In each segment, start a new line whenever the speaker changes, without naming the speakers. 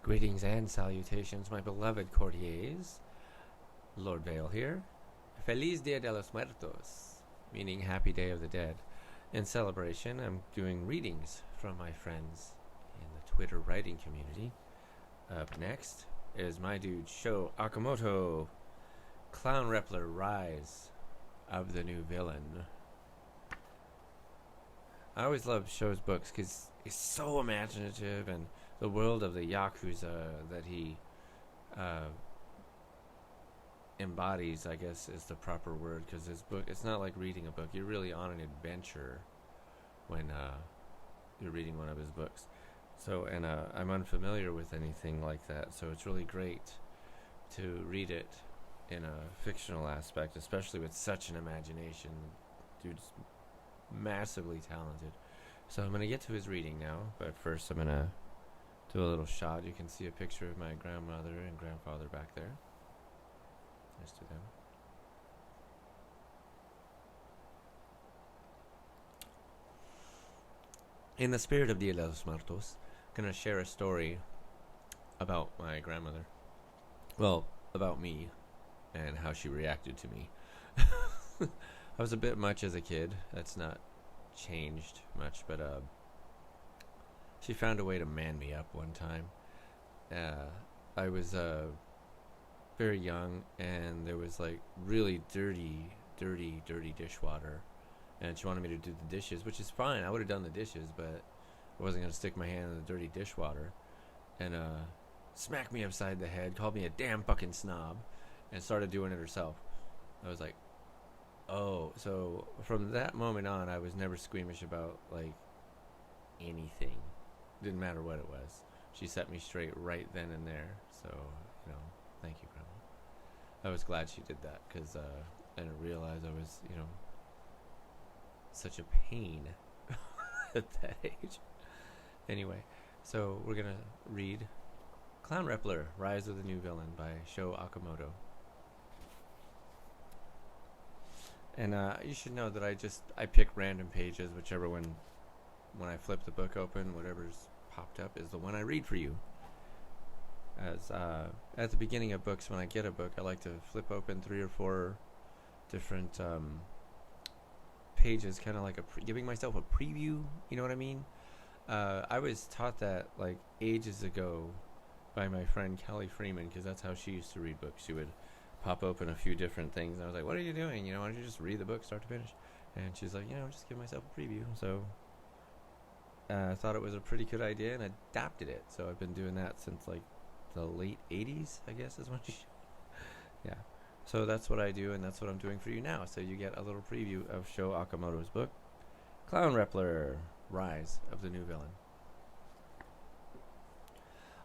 Greetings and salutations, my beloved courtiers. Lord Vale here. Feliz Dia de los Muertos, meaning Happy Day of the Dead. In celebration, I'm doing readings from my friends in the Twitter writing community. Up next is my dude Sho Okumoto, Clown Repler, Rise of the New Villain. I always love Sho's books because he's so imaginative, and the world of the Yakuza that he embodies, I guess is the proper word, because his book, it's not like reading a book. You're really on an adventure when you're reading one of his books. So, and I'm unfamiliar with anything like that, so it's really great to read it in a fictional aspect, especially with such an imagination. Dude's massively talented. So I'm going to get to his reading now, but first I'm going to do a little shot. You can see a picture of my grandmother and grandfather back there. Nice to them. In the spirit of Dia de los Muertos, I'm going to share a story about my grandmother. Well, about me and how she reacted to me. I was a bit much as a kid. That's not changed much, but she found a way to man me up one time. I was very young, and there was like really dirty dishwater, and she wanted me to do the dishes, which is fine. I would have done the dishes, but I wasn't going to stick my hand in the dirty dishwater. And smacked me upside the head, called me a damn fucking snob, and started doing it herself. I was like, oh. So from that moment on, I was never squeamish about like anything. Didn't matter what it was. She set me straight right then and there. So, thank you, Grandma. I was glad she did that, because I didn't realize I was, such a pain at that age. Anyway, so we're going to read Clown Repler, Rise of the New Villain by Sho Okumoto. And you should know that I pick random pages, whichever when I flip the book open, whatever's popped up is the one I read for you. As at the beginning of books, when I get a book, I like to flip open 3 or 4 different pages, kind of like giving myself a preview. You know what I mean? I was taught that like ages ago by my friend Kelly Freeman, because that's how she used to read books. She would pop open a few different things, and I was like, "What are you doing? Why don't you just read the book start to finish?" And she's like, "Just give myself a preview." So I thought it was a pretty good idea and adapted it. So I've been doing that since like the late 80s, I guess is when yeah. So that's what I do, and that's what I'm doing for you now. So you get a little preview of Sho Okumoto's book, Clown Repler, Rise of the New Villain.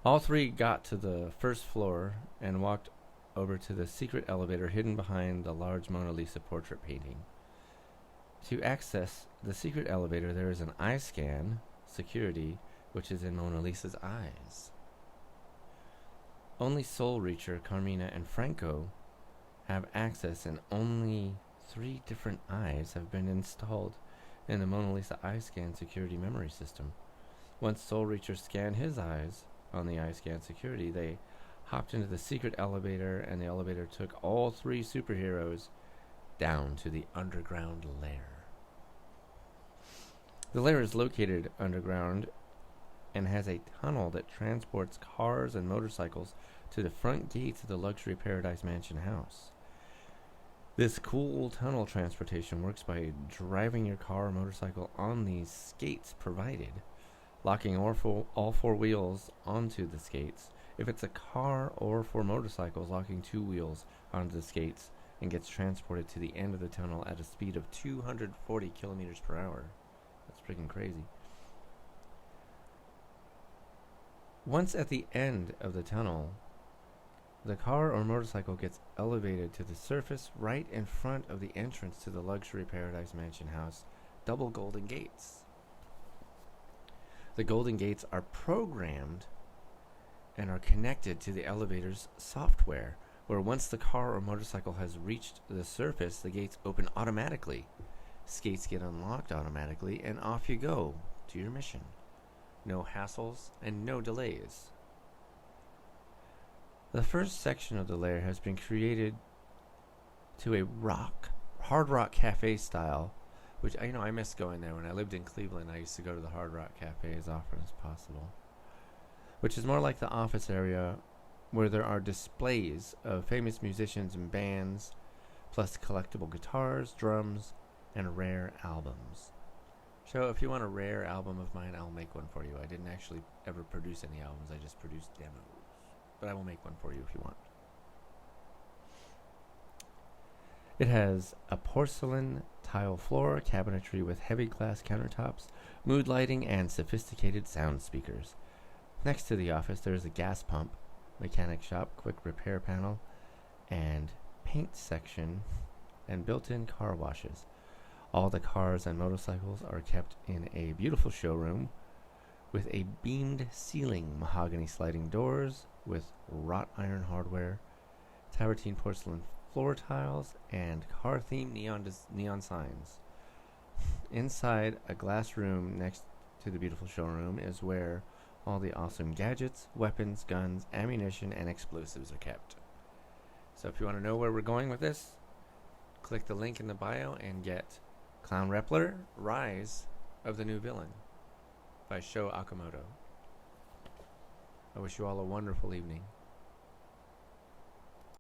All three got to the first floor and walked over to the secret elevator hidden behind the large Mona Lisa portrait painting. To access the secret elevator, there is an eye scan security, which is in Mona Lisa's eyes. Only Soul Reacher, Carmina, and Franco have access, and only 3 different eyes have been installed in the Mona Lisa eye scan security memory system. Once Soul Reacher scanned his eyes on the eye scan security, they hopped into the secret elevator, and the elevator took all 3 superheroes down to the underground lair. The lair is located underground and has a tunnel that transports cars and motorcycles to the front gates of the luxury Paradise Mansion house. This cool tunnel transportation works by driving your car or motorcycle on these skates provided, locking all 4 wheels onto the skates. If it's a car or 4 motorcycles, locking 2 wheels onto the skates, and gets transported to the end of the tunnel at a speed of 240 kilometers per hour. That's freaking crazy. Once at the end of the tunnel, the car or motorcycle gets elevated to the surface right in front of the entrance to the luxury Paradise Mansion house, double golden gates. The golden gates are programmed and are connected to the elevator's software, where once the car or motorcycle has reached the surface, the gates open automatically. Skates get unlocked automatically, and off you go to your mission. No hassles and no delays. The first section of the lair has been created to a hard rock cafe style, which I miss going there. When I lived in Cleveland, I used to go to the Hard Rock Cafe as often as possible, which is more like the office area where there are displays of famous musicians and bands, plus collectible guitars, drums, and rare albums. So if you want a rare album of mine, I'll make one for you. I didn't actually ever produce any albums, I just produced demos. But I will make one for you if you want. It has a porcelain tile floor, cabinetry with heavy glass countertops, mood lighting, and sophisticated sound speakers. Next to the office, there is a gas pump, mechanic shop, quick repair panel, and paint section, and built-in car washes. All the cars and motorcycles are kept in a beautiful showroom with a beamed ceiling, mahogany sliding doors with wrought iron hardware, travertine porcelain floor tiles, and car-themed neon signs. Inside a glass room next to the beautiful showroom is where all the awesome gadgets, weapons, guns, ammunition, and explosives are kept. So if you want to know where we're going with this, click the link in the bio and get Clown Repler, Rise of the New Villain by Sho Okumoto. I wish you all a wonderful evening.